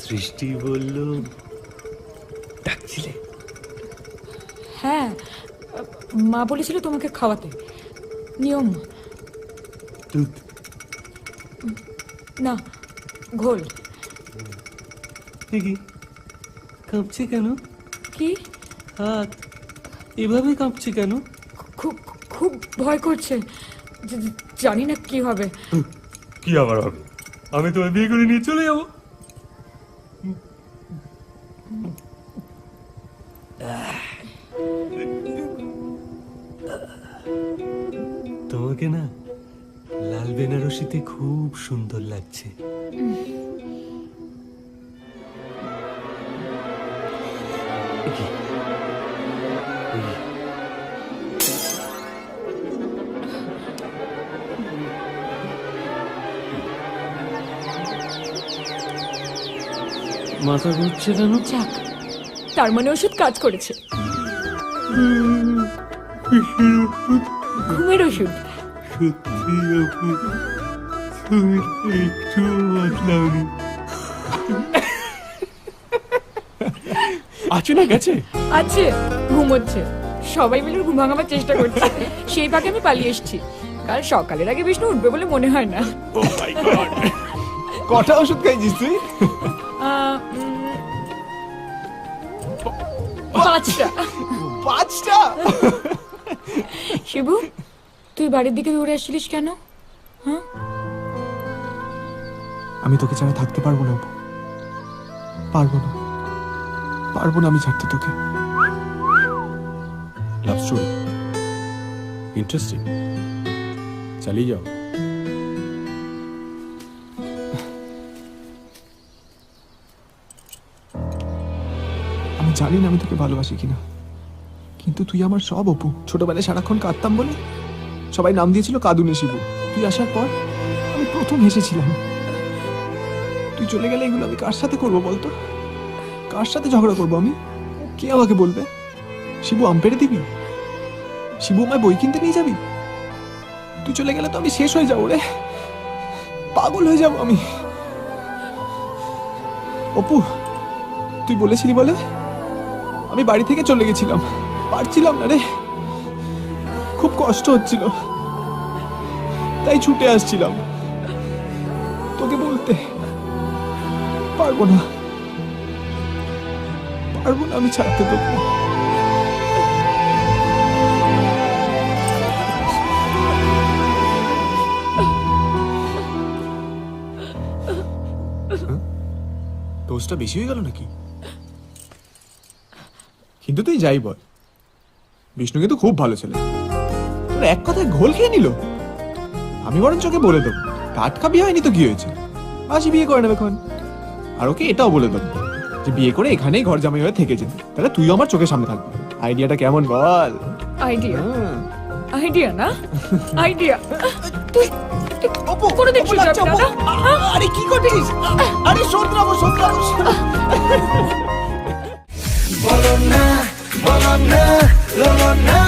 সৃষ্টি বলল ডাকছিলে? হ্যাঁ, মা বলেছিল তোমাকে খাওয়াতে, নিয়ম। দুধ না, ঘোল। দেখি কাঁপছে কেন? কি হাত এভাবে কাঁপছে কেন? খুব খুব ভয় করছে, জানি না কি হবে। কি আবার হবে? আমি তোমায় বিয়ে করে নিয়ে চলে যাবো। তোমাকে না লাল বেনারসিতে খুব সুন্দর লাগছে। মাথা ঘুরছে কেন? যাক, তার মানে ওষুধ কাজ করেছে। ঘুমের ওষুধ। সত্যি আপু, তুমি একটু বদলাওনি। আছে না গেছে? আছে, ঘুমোচ্ছে। সবাই মিলে ঘুম ভাঙাবার চেষ্টা করছে, সেই ফাঁকে আমি পালিয়ে এসেছি। কাল সকালের আগে বিষ্ণু উঠবে বলে মনে হয় না। কটা ওষুধ খাইছিস তুই? 5টা। 5টা? শিবু, তুই বাড়ির দিকে দৌড়ে আসছিলিস কেন? হ্যাঁ, আমি তোকে ছাড়া থাকতে পারবো না, পারবো না, পারবো না আমি ছাড়তে তোকে। লাভ স্টোরি ইন্টারেস্টিং, চালিয়ে যাও। আমি জানি না আমি তোকে ভালোবাসি কিনা, কিন্তু তুই আমার সব অপু। ছোটবেলায় সারাক্ষণ কাঁদতাম বলে সবাই নাম দিয়েছিল কাঁদুনে শিবু। তুই আসার পর আমি প্রথম হেসেছিলাম। তুই চলে গেলে এগুলো আমি কার সাথে করবো বলতো? কার সাথে ঝগড়া করবো আমি? কে আমাকে বলবে শিবু আম পেড়ে দিবি? শিবু আমায় বই কিনতে নিয়ে যাবি? তুই চলে গেলে তো আমি শেষ হয়ে যাবো রে, পাগল হয়ে যাবো আমি। অপু, তুই বলেছিলি বলে আমি বাড়ি থেকে চলে গেছিলাম, পারছিলাম না রে, খুব কষ্ট হচ্ছিল, তাই ছুটে আসছিলাম তোকে বলতে। পারবো না, পারবো না আমি ছাড়তে তোকে। ডোজটা বেশি হয়ে গেল নাকি? কিন্তু তুই যাই বল, বিষ্ণু কিন্তু খুব ভালো ছেলে। তোর এক কথায় ঘোল খেয়ে নিল। আমি বরং চোখে বলে দেবো, টাটকা বিয়ে হয়নি তো কি হয়েছে, মাসি বিয়ে করে নেবে এখন। আর ওকে এটাও বলে দেবো যে বিয়ে করে এখানেই ঘর জামাই হয়ে থেকে যেতে, তাহলে তুইও আমার চোখের সামনে থাকবি। আইডিয়াটা কেমন বল? আইডিয়া? আইডিয়া না, আইডিয়া। তুই করে দেখছিস? আরে কি করছিস? আরে শোধরাবো শোধরাবো। বলো না, বলো না, বলো না।